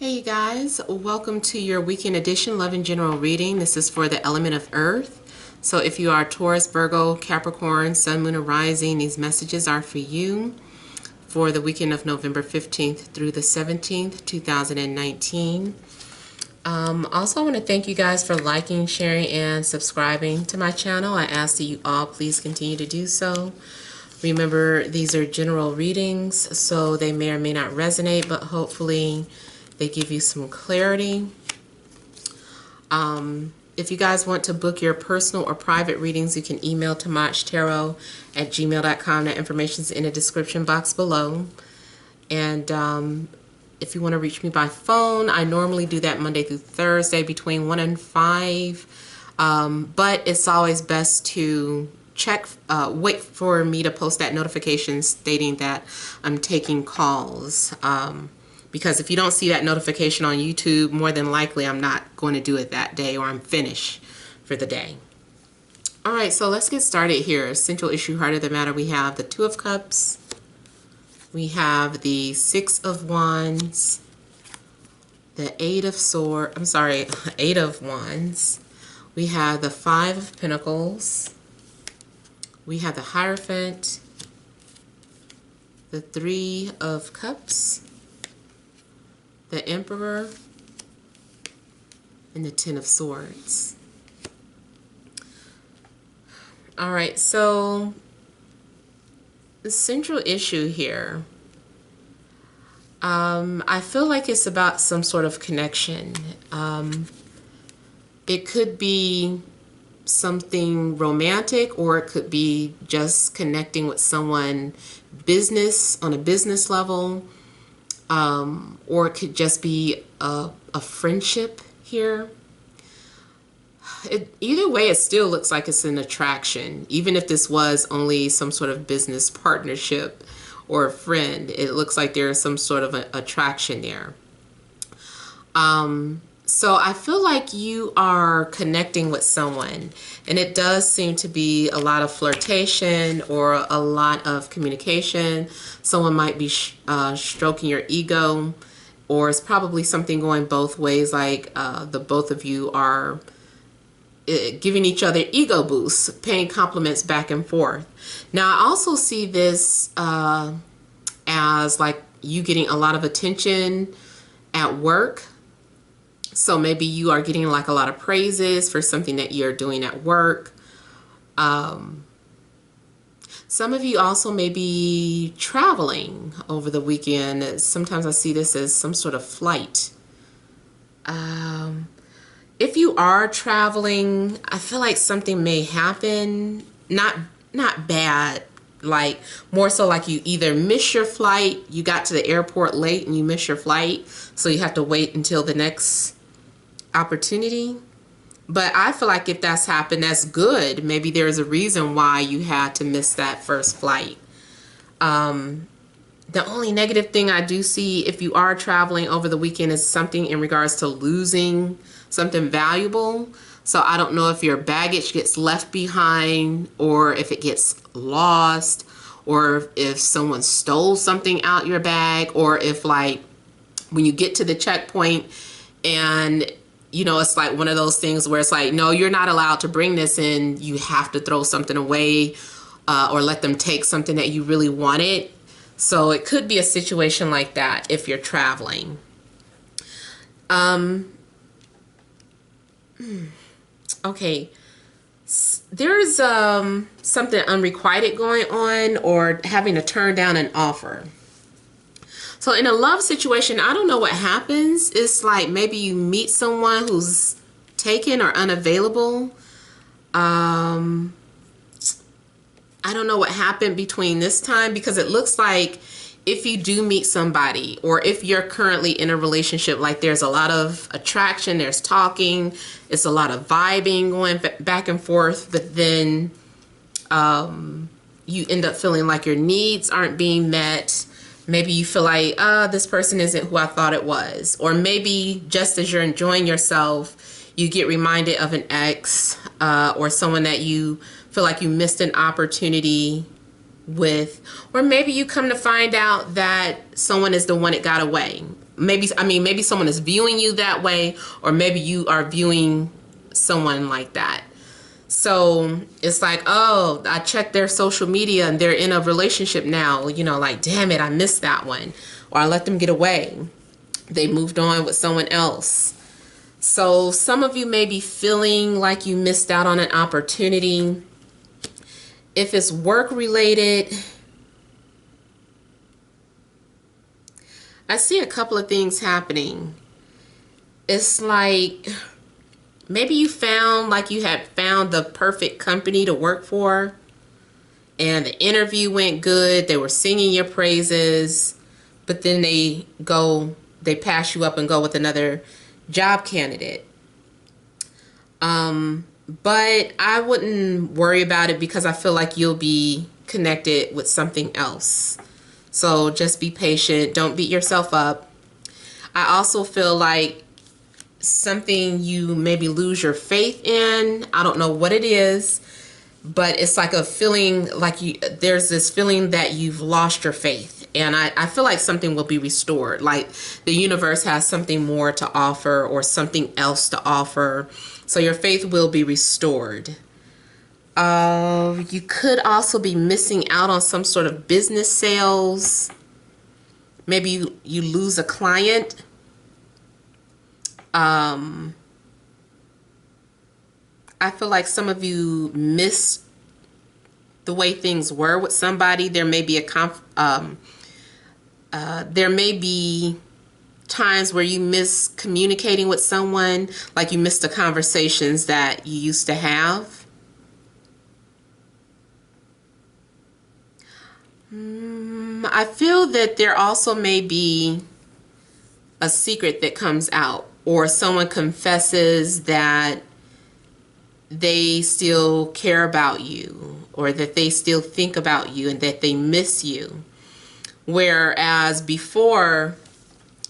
Hey you guys, welcome to your weekend edition Love and General reading. This is for the element of Earth. So if you are Taurus, Virgo, Capricorn, Sun, Moon, or Rising, these messages are for you for the weekend of November 15th through the 17th, 2019. Also, I want to thank you guys for liking, sharing, and subscribing to my channel. I ask that you all please continue to do so. Remember, these are general readings, so they may or may not resonate, but hopefully they give you some clarity. If you guys want to book your personal or private readings, you can email TemajTarot@gmail.com. That information is in the description box below. And if you want to reach me by phone, I normally do that Monday through Thursday between 1 and 5. But it's always best to wait for me to post that notification stating that I'm taking calls. Because if you don't see that notification on YouTube, more than likely I'm not going to do it that day, or I'm finished for the day. All right, so let's get started here. Central issue, heart of the matter, we have the Two of Cups. We have the Six of Wands. The Eight of Wands. We have the Five of Pentacles. We have the Hierophant. The Three of Cups. The Emperor, and the Ten of Swords. All right, so the central issue here, I feel like it's about some sort of connection. It could be something romantic, or it could be just connecting with someone on a business level. Or it could just be a friendship here. Either way, it still looks like it's an attraction. Even if this was only some sort of business partnership or a friend, it looks like there is some sort of attraction there. So I feel like you are connecting with someone, and it does seem to be a lot of flirtation or a lot of communication. Someone might be stroking your ego, or it's probably something going both ways, like the both of you are giving each other ego boosts, paying compliments back and forth. Now, I also see this as like you getting a lot of attention at work. So maybe you are getting like a lot of praises for something that you're doing at work. Some of you also may be traveling over the weekend. Sometimes I see this as some sort of flight. If you are traveling, I feel like something may happen. Not bad, like more so like you either miss your flight, you got to the airport late and you miss your flight, so you have to wait until the next opportunity. But I feel like if that's happened, that's good. Maybe there's a reason why you had to miss that first flight. The only negative thing I do see if you are traveling over the weekend is something in regards to losing something valuable. So I don't know if your baggage gets left behind, or if it gets lost, or if someone stole something out your bag, or if like when you get to the checkpoint and you know, it's like one of those things where it's like, no, you're not allowed to bring this in. You have to throw something away, or let them take something that you really wanted. So it could be a situation like that if you're traveling. Okay. There's something unrequited going on, or having to turn down an offer. So in a love situation, I don't know what happens. It's like maybe you meet someone who's taken or unavailable. I don't know what happened between this time, because it looks like if you do meet somebody, or if you're currently in a relationship, like there's a lot of attraction, there's talking, it's a lot of vibing going back and forth, but then you end up feeling like your needs aren't being met. Maybe you feel like, this person isn't who I thought it was. Or maybe just as you're enjoying yourself, you get reminded of an ex, or someone that you feel like you missed an opportunity with. Or maybe you come to find out that someone is the one that got away. maybe someone is viewing you that way, or maybe you are viewing someone like that. So it's like, oh, I checked their social media and they're in a relationship now, like, damn it, I missed that one. Or I let them get away. They moved on with someone else. So some of you may be feeling like you missed out on an opportunity. If it's work related, I see a couple of things happening. It's like maybe you had found the perfect company to work for, and the interview went good. They were singing your praises, but then they pass you up and go with another job candidate. But I wouldn't worry about it, because I feel like you'll be connected with something else. So just be patient. Don't beat yourself up. I also feel like something you maybe lose your faith in. I don't know what it is, but it's like a feeling like there's this feeling that you've lost your faith. And I feel like something will be restored. Like the universe has something more to offer, or something else to offer. So your faith will be restored. You could also be missing out on some sort of business sales. Maybe you lose a client. I feel like some of you miss the way things were with somebody. There may be there may be times where you miss communicating with someone, like you miss the conversations that you used to have. I feel that there also may be a secret that comes out, or someone confesses that they still care about you, or that they still think about you, and that they miss you. Whereas before,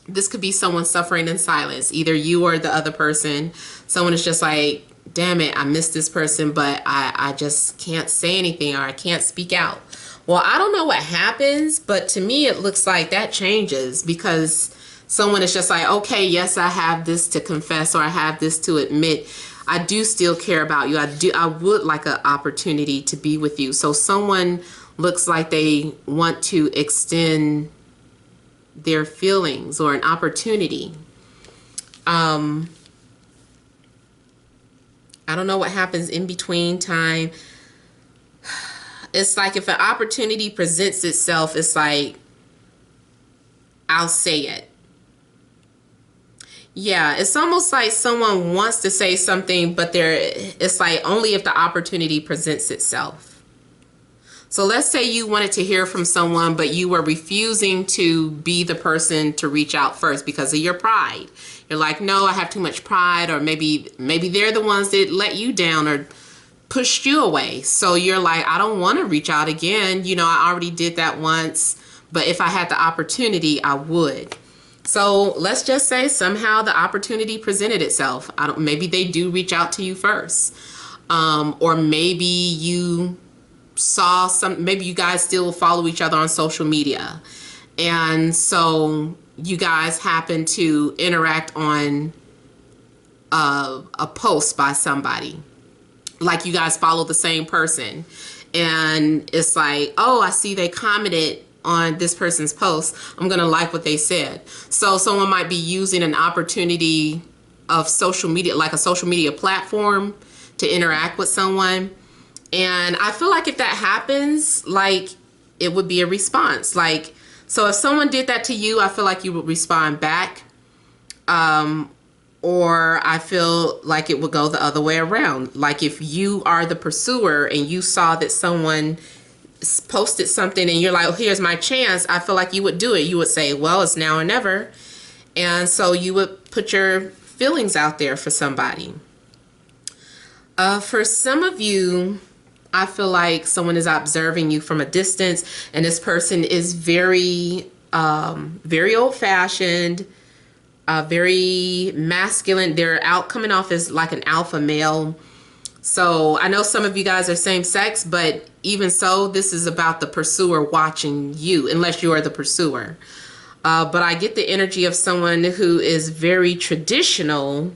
this could be someone suffering in silence, either you or the other person. Someone is just like, damn it, I miss this person, but I just can't say anything, or I can't speak out. Well, I don't know what happens, but to me it looks like that changes, because someone is just like, okay, yes, I have this to confess, or I have this to admit. I do still care about you. I would like an opportunity to be with you. So someone looks like they want to extend their feelings, or an opportunity. I don't know what happens in between time. It's like if an opportunity presents itself, it's like, I'll say it. Yeah, it's almost like someone wants to say something, but it's like only if the opportunity presents itself. So let's say you wanted to hear from someone, but you were refusing to be the person to reach out first because of your pride. You're like, no, I have too much pride, or maybe they're the ones that let you down or pushed you away. So you're like, I don't want to reach out again. I already did that once, but if I had the opportunity, I would. So let's just say somehow the opportunity presented itself. Maybe they do reach out to you first. Or maybe you saw maybe you guys still follow each other on social media. And so you guys happen to interact on a post by somebody. Like you guys follow the same person. And it's like, oh, I see they commented on this person's post. I'm going to like what they said. So someone might be using an opportunity of social media, like a social media platform, to interact with someone. And I feel like if that happens, like it would be a response. Like, so if someone did that to you, I feel like you would respond back. Or I feel like it would go the other way around. Like if you are the pursuer and you saw that someone posted something and you're like, oh, here's my chance, I feel like you would do it. You would say, well, it's now or never. And so you would put your feelings out there for somebody. For some of you, I feel like someone is observing you from a distance, and this person is very old-fashioned, very masculine. They're coming off as like an alpha male. So I know some of you guys are same sex, but even so, this is about the pursuer watching you, unless you are the pursuer. But I get the energy of someone who is very traditional,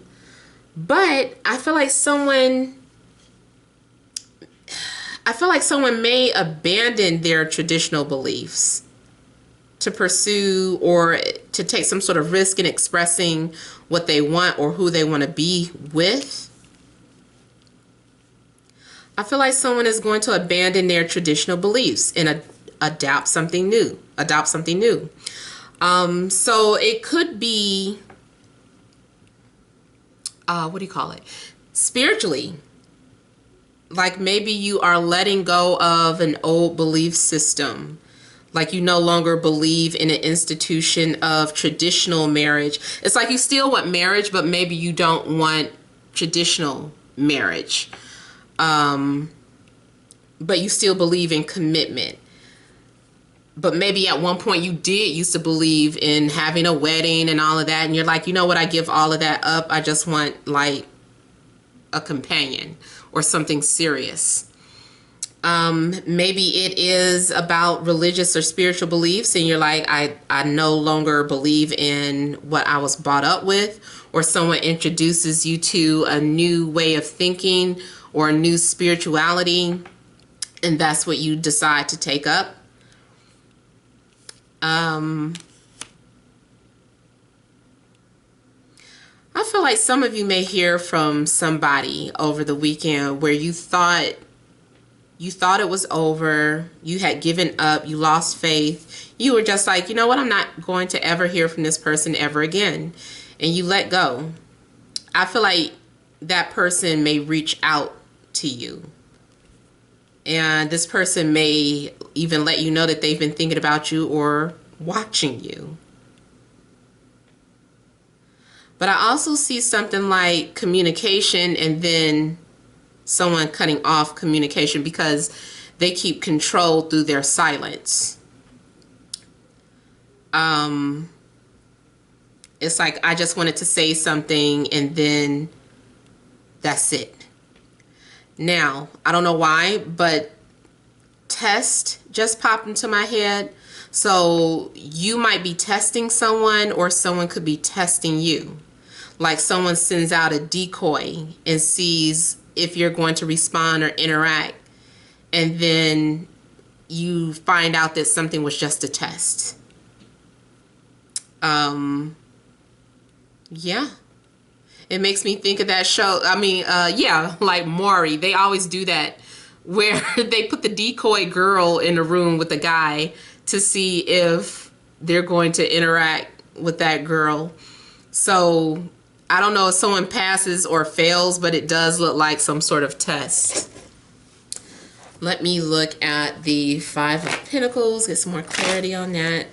but I feel like someone may abandon their traditional beliefs to pursue or to take some sort of risk in expressing what they want or who they want to be with. I feel like someone is going to abandon their traditional beliefs and adopt something new. So it could be, what do you call it? Spiritually. Like maybe you are letting go of an old belief system. Like you no longer believe in an institution of traditional marriage. It's like you still want marriage, but maybe you don't want traditional marriage. But you still believe in commitment. But maybe at one point you did used to believe in having a wedding and all of that. And you're like, you know what? I give all of that up. I just want like a companion or something serious. Maybe it is about religious or spiritual beliefs and you're like, I no longer believe in what I was brought up with, or someone introduces you to a new way of thinking or a new spirituality, and that's what you decide to take up. I feel like some of you may hear from somebody over the weekend where you thought it was over, you had given up, you lost faith, you were just like, you know what, I'm not going to ever hear from this person ever again, and you let go. I feel like that person may reach out to you, and this person may even let you know that they've been thinking about you or watching you. But I also see something like communication and then someone cutting off communication because they keep control through their silence. It's like, I just wanted to say something and then that's it. Now, I don't know why, but test just popped into my head. So you might be testing someone or someone could be testing you. Like someone sends out a decoy and sees if you're going to respond or interact, and then you find out that something was just a test. Yeah. It makes me think of that show. I mean, yeah, like Maury. They always do that where they put the decoy girl in the room with the guy to see if they're going to interact with that girl. So I don't know if someone passes or fails, but it does look like some sort of test. Let me look at the Five of Pentacles, get some more clarity on that.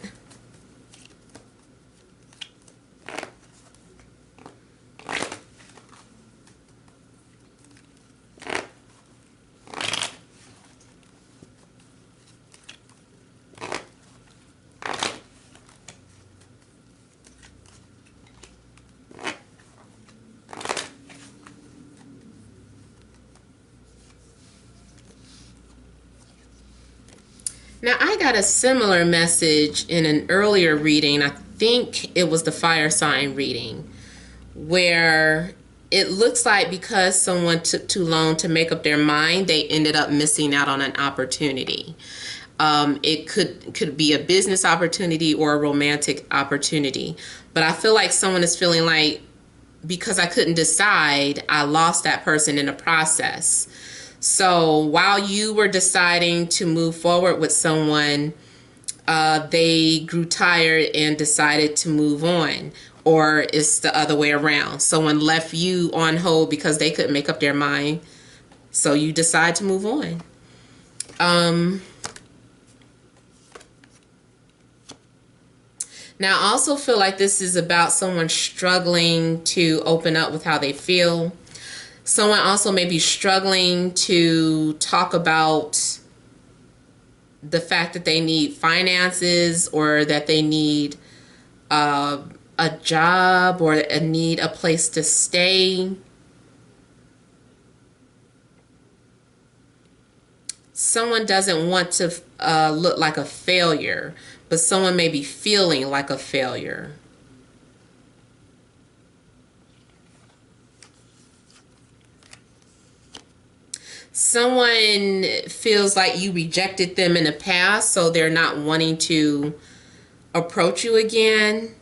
Now, I got a similar message in an earlier reading. I think it was the fire sign reading, where it looks like because someone took too long to make up their mind, they ended up missing out on an opportunity. It could be a business opportunity or a romantic opportunity. But I feel like someone is feeling like, because I couldn't decide, I lost that person in the process. So while you were deciding to move forward with someone, they grew tired and decided to move on. Or it's the other way around. Someone left you on hold because they couldn't make up their mind. So you decide to move on. Now, I also feel like this is about someone struggling to open up with how they feel. Someone also may be struggling to talk about the fact that they need finances, or that they need a job, or need a place to stay. Someone doesn't want to look like a failure, but someone may be feeling like a failure. Someone feels like you rejected them in the past, so they're not wanting to approach you again.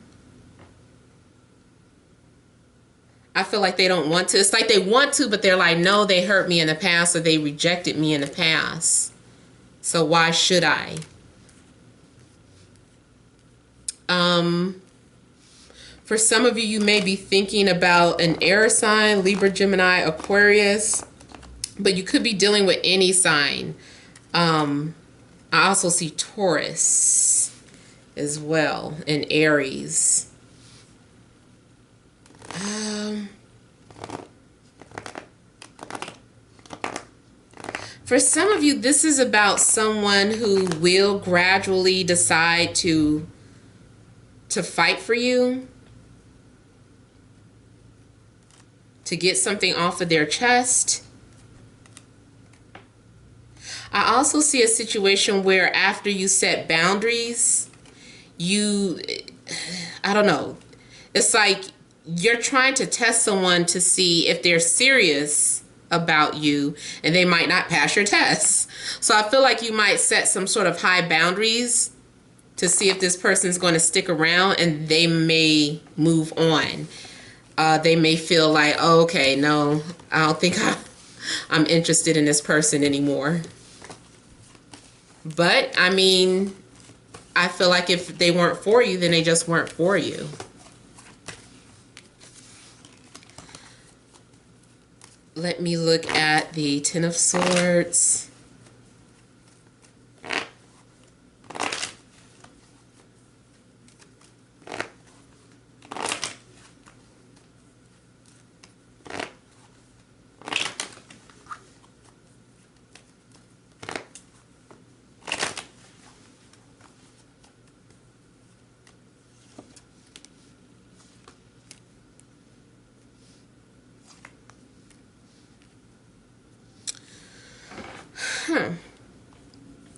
I feel like they don't want to. It's like they want to, but they're like, no, they hurt me in the past, or they rejected me in the past. So why should I? For some of you, you may be thinking about an air sign, Libra, Gemini, Aquarius, but you could be dealing with any sign. I also see Taurus as well, and Aries. For some of you, this is about someone who will gradually decide to fight for you, to get something off of their chest. I also see a situation where after you set boundaries, I don't know, it's like you're trying to test someone to see if they're serious about you, and they might not pass your tests. So I feel like you might set some sort of high boundaries to see if this person's going to stick around, and they may move on. They may feel like, oh, okay, no, I don't think I'm interested in this person anymore. But, I mean, I feel like if they weren't for you, then they just weren't for you. Let me look at the Ten of Swords.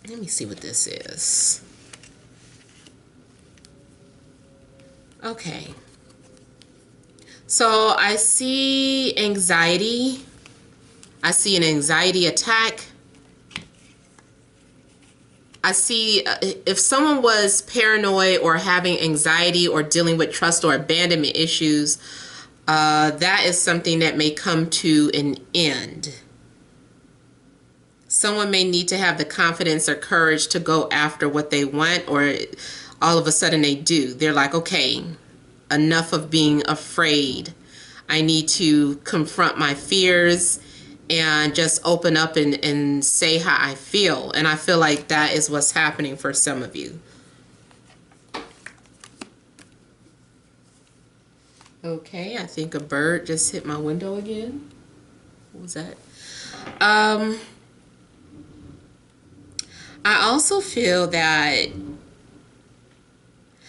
Let me see what this is. Okay. So I see anxiety. I see an anxiety attack. I see if someone was paranoid or having anxiety or dealing with trust or abandonment issues, that is something that may come to an end. Someone may need to have the confidence or courage to go after what they want, or all of a sudden they do. They're like, okay, enough of being afraid. I need to confront my fears and just open up and say how I feel. And I feel like that is what's happening for some of you. Okay, I think a bird just hit my window again. What was that? I also feel that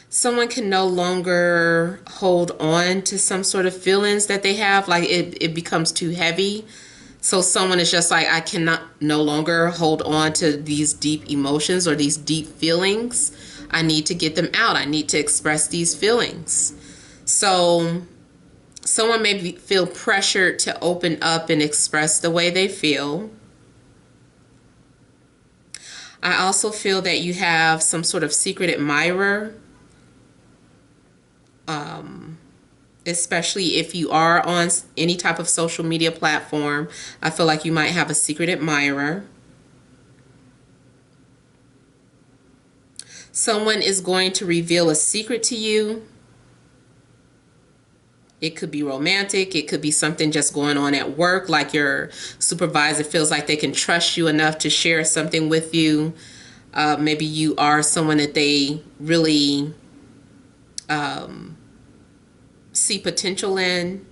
someone can no longer hold on to some sort of feelings that they have, like it becomes too heavy. So someone is just like, I cannot no longer hold on to these deep emotions or these deep feelings. I need to get them out. I need to express these feelings. So someone may feel pressured to open up and express the way they feel. I also feel that you have some sort of secret admirer, especially if you are on any type of social media platform. I feel like you might have a secret admirer. Someone is going to reveal a secret to you. It could be romantic. It could be something just going on at work, like your supervisor feels like they can trust you enough to share something with you. Maybe you are someone that they really see potential in.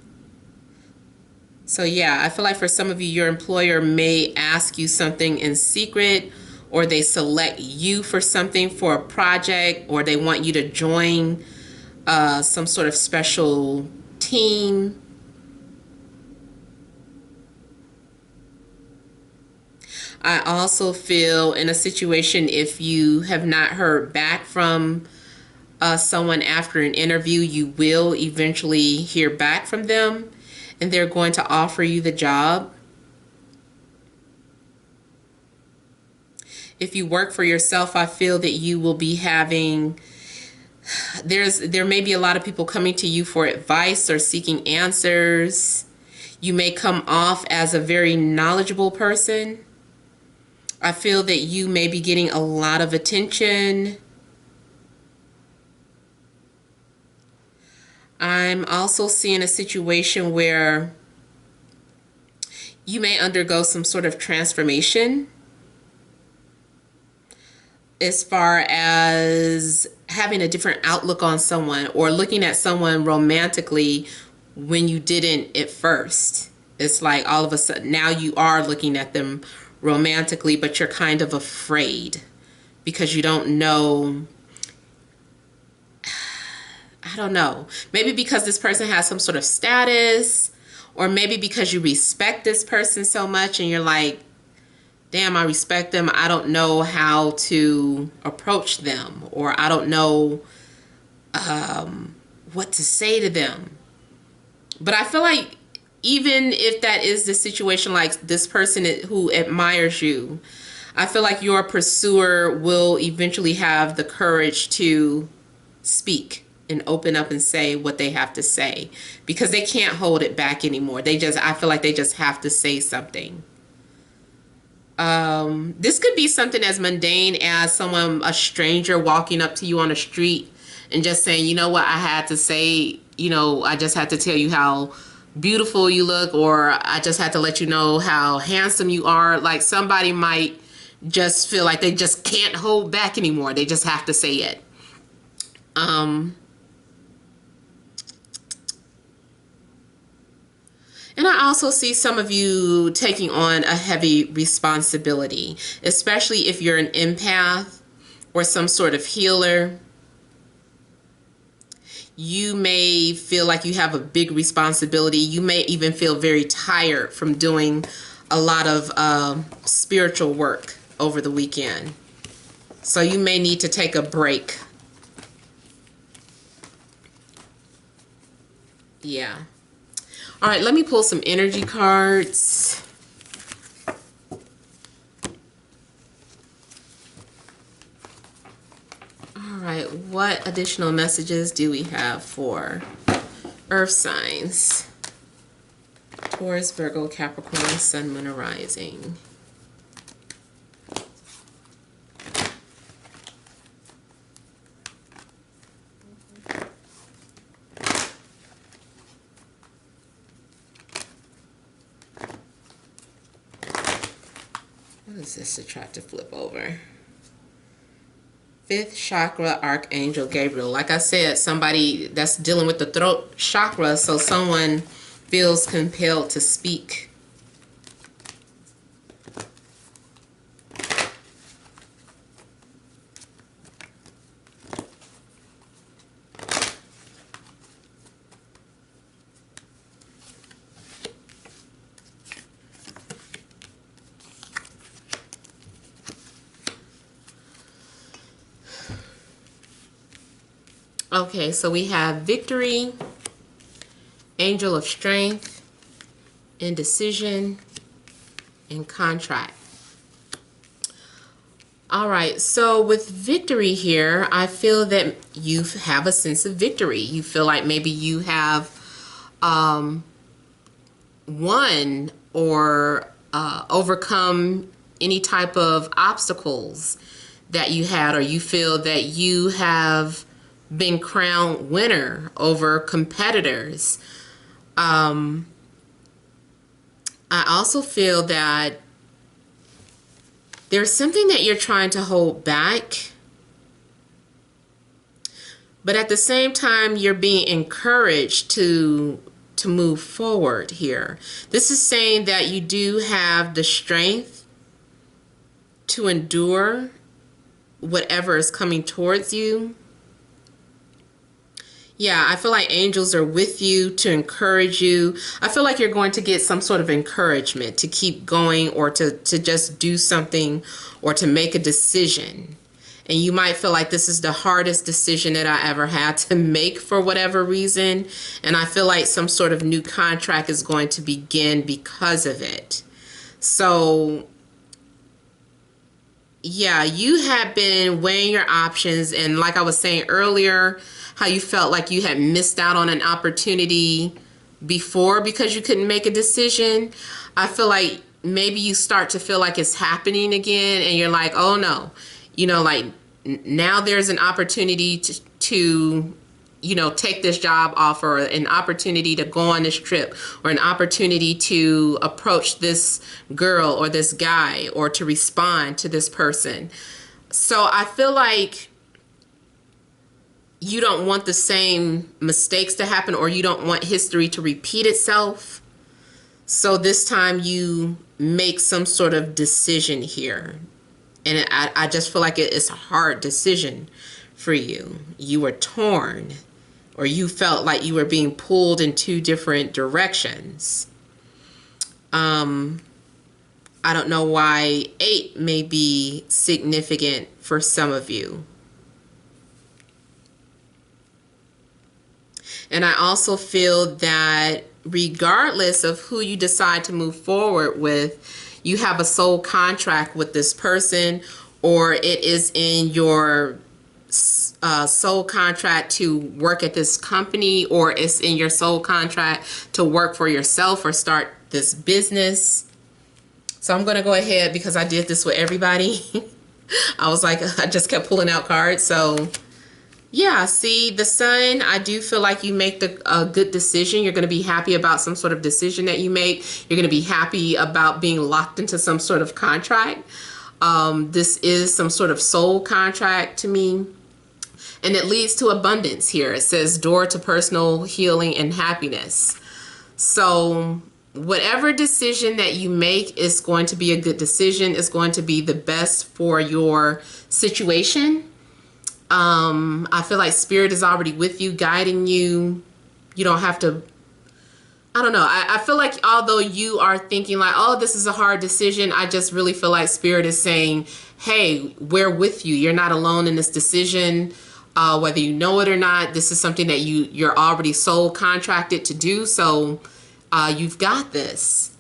So yeah, I feel like for some of you, your employer may ask you something in secret, or they select you for something, for a project, or they want you to join some sort of special team. I also feel in a situation, if you have not heard back from someone after an interview, you will eventually hear back from them and they're going to offer you the job. If you work for yourself, I feel that you will be having, there may be a lot of people coming to you for advice or seeking answers. You may come off as a very knowledgeable person. I feel that you may be getting a lot of attention. I'm also seeing a situation where you may undergo some sort of transformation as far as having a different outlook on someone or looking at someone romantically when you didn't at first. It's like all of a sudden now you are looking at them romantically, but you're kind of afraid because you don't know. I don't know. Maybe because this person has some sort of status, or maybe because you respect this person so much and you're like, damn, I respect them. I don't know how to approach them, or I don't know what to say to them. But I feel like even if that is the situation, like this person who admires you, I feel like your pursuer will eventually have the courage to speak and open up and say what they have to say, because they can't hold it back anymore. I feel like they just have to say something. This could be something as mundane as a stranger walking up to you on the street and just saying, you know what, I had to say, I just had to tell you how beautiful you look, or I just had to let you know how handsome you are. Like somebody might just feel like they just can't hold back anymore. They just have to say it. And I also see some of you taking on a heavy responsibility, especially if you're an empath or some sort of healer. You may feel like you have a big responsibility. You may even feel very tired from doing a lot of spiritual work over the weekend. So you may need to take a break. Yeah. All right, let me pull some energy cards. All right, what additional messages do we have for Earth signs? Taurus, Virgo, Capricorn, Sun, Moon, and Rising. What is this to try to flip over? Fifth chakra, Archangel Gabriel. Like I said, somebody that's dealing with the throat chakra, so someone feels compelled to speak. Okay, so we have victory, angel of strength, indecision, and contract. All right, so with victory here, I feel that you have a sense of victory. You feel like maybe you have won or overcome any type of obstacles that you had, or you feel that you have been crowned winner over competitors. I also feel that there's something that you're trying to hold back, but at the same time you're being encouraged to move forward here. This is saying that you do have the strength to endure whatever is coming towards you. Yeah, I feel like angels are with you to encourage you. I feel like you're going to get some sort of encouragement to keep going, or to just do something, or to make a decision. And you might feel like this is the hardest decision that I ever had to make for whatever reason. And I feel like some sort of new contract is going to begin because of it. So yeah, you have been weighing your options, and like I was saying earlier, how you felt like you had missed out on an opportunity before because you couldn't make a decision. I feel like maybe you start to feel like it's happening again, and you're like, oh no, like now there's an opportunity to take this job offer, or an opportunity to go on this trip, or an opportunity to approach this girl or this guy, or to respond to this person. So I feel like you don't want the same mistakes to happen, or you don't want history to repeat itself. So this time you make some sort of decision here. And I just feel like it's a hard decision for you. You were torn, or you felt like you were being pulled in two different directions. I don't know why 8 may be significant for some of you. And I also feel that regardless of who you decide to move forward with, you have a soul contract with this person, or it is in your soul contract to work at this company, or it's in your soul contract to work for yourself or start this business. So I'm going to go ahead, because I did this with everybody. I was like, I just kept pulling out cards. So yeah, see, the Sun, I do feel like you make a good decision. You're going to be happy about some sort of decision that you make. You're going to be happy about being locked into some sort of contract. This is some sort of soul contract to me. And it leads to abundance here. It says door to personal healing and happiness. So whatever decision that you make is going to be a good decision. It's going to be the best for your situation. I feel like Spirit is already with you, guiding you. You don't have to, I don't know. I feel like although you are thinking like, oh, this is a hard decision, I just really feel like Spirit is saying, hey, we're with you. You're not alone in this decision. Whether you know it or not, this is something that you're already soul contracted to do. So you've got this.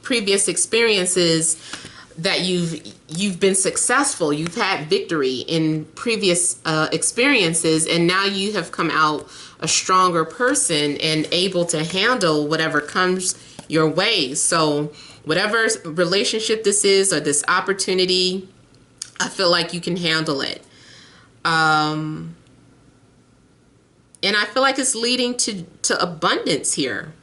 Previous experiences that you've been successful, you've had victory in previous experiences, and now you have come out a stronger person and able to handle whatever comes your way. So whatever relationship this is, or this opportunity, I feel like you can handle it. And I feel like it's leading to abundance here.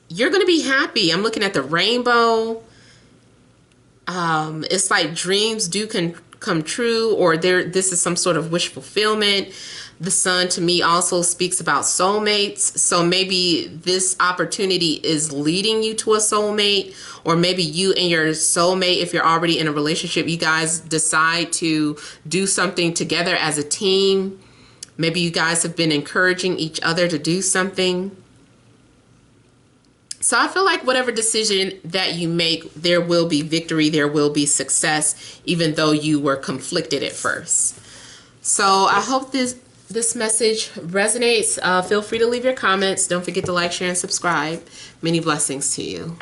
You're going to be happy. I'm looking at the rainbow. It's like dreams do come true, or this is some sort of wish fulfillment. The Sun to me also speaks about soulmates. So maybe this opportunity is leading you to a soulmate, or maybe you and your soulmate, if you're already in a relationship, you guys decide to do something together as a team. Maybe you guys have been encouraging each other to do something. So I feel like whatever decision that you make, there will be victory, there will be success, even though you were conflicted at first. So I hope this message resonates. Feel free to leave your comments. Don't forget to like, share, and subscribe. Many blessings to you.